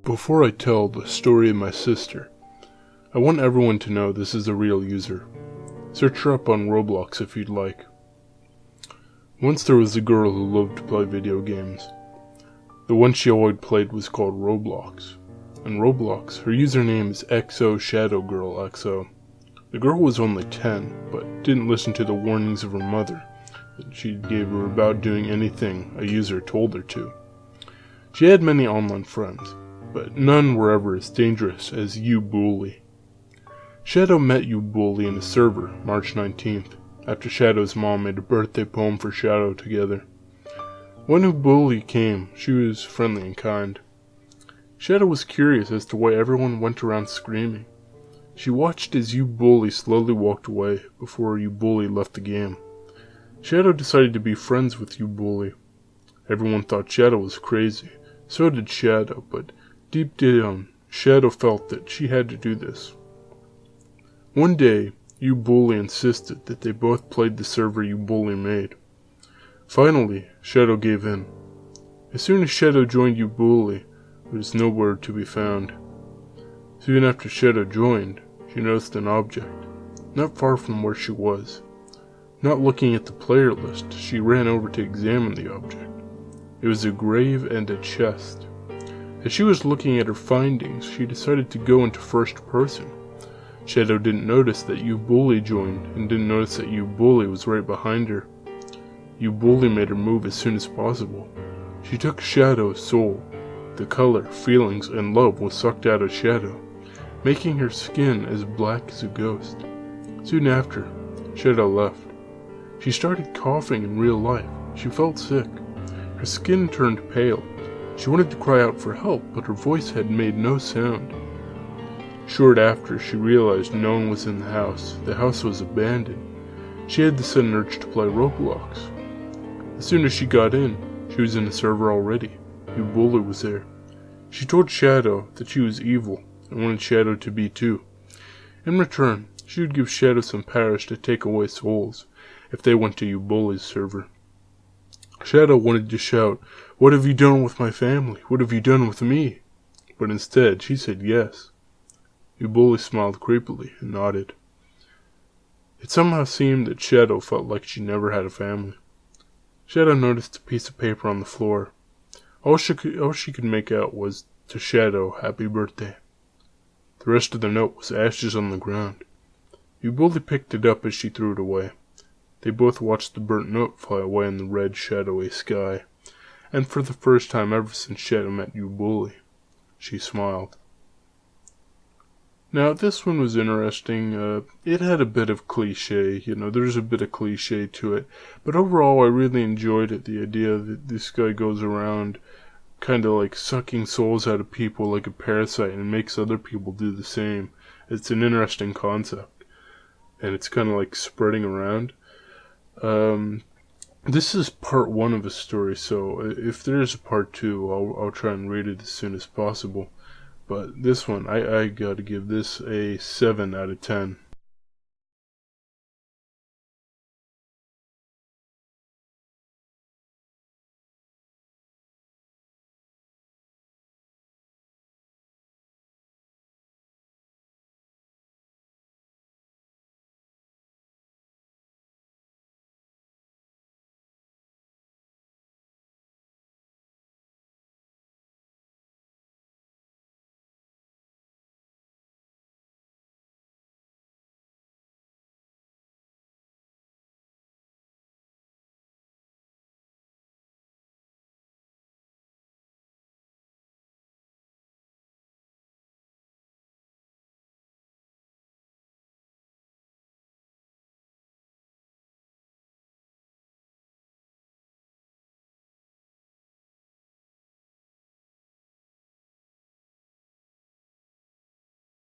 Before I tell the story of my sister, I want everyone to know this is a real user. Search her up on Roblox if you'd like. Once there was a girl who loved to play video games. The one she always played was called Roblox. In Roblox, her username is XoShadowGirlxo. The girl was only 10, but didn't listen to the warnings of her mother that she gave her about doing anything a user told her to. She had many online friends, but none were ever as dangerous as uBully. Shadow met uBully in a server March 19th, after Shadow's mom made a birthday poem for Shadow together. When uBully came, she was friendly and kind. Shadow was curious as to why everyone went around screaming. She watched as uBully slowly walked away before uBully left the game. Shadow decided to be friends with uBully. Everyone thought Shadow was crazy. So did Shadow, but deep down, Shadow felt that she had to do this. One day, uBully insisted that they both played the server uBully made. Finally, Shadow gave in. As soon as Shadow joined uBully, there was nowhere to be found. Soon after Shadow joined, she noticed an object, not far from where she was. Not looking at the player list, she ran over to examine the object. It was a grave and a chest. As she was looking at her findings, she decided to go into first person. Shadow didn't notice that uBully joined, and didn't notice that uBully was right behind her. uBully made her move as soon as possible. She took Shadow's soul. The color, feelings, and love was sucked out of Shadow, making her skin as black as a ghost. Soon after, Shadow left. She started coughing in real life. She felt sick. Her skin turned pale. She wanted to cry out for help, but her voice had made no sound. Short after, she realized no one was in the house. The house was abandoned. She had the sudden urge to play Roblox. As soon as she got in, she was in the server already. uBully was there. She told Shadow that she was evil and wanted Shadow to be too. In return, she would give Shadow some powers to take away souls if they went to uBully's server. Shadow wanted to shout, "What have you done with my family? What have you done with me?" But instead, she said yes. uBully smiled creepily and nodded. It somehow seemed that Shadow felt like she never had a family. Shadow noticed a piece of paper on the floor. All she could make out was, "To Shadow, happy birthday." The rest of the note was ashes on the ground. uBully picked it up as she threw it away. They both watched the burnt note fly away in the red, shadowy sky, and for the first time ever since Shadow met uBully, she smiled. Now, this one was interesting. It had a bit of cliche, there's a bit of cliche to it, but overall I really enjoyed it, the idea that this guy goes around kind of like sucking souls out of people like a parasite and makes other people do the same. It's an interesting concept, and it's kind of like spreading around. This is part 1 of a story, so if there is a part 2, I'll try and read it as soon as possible. But this one, I gotta give this a 7 out of 10.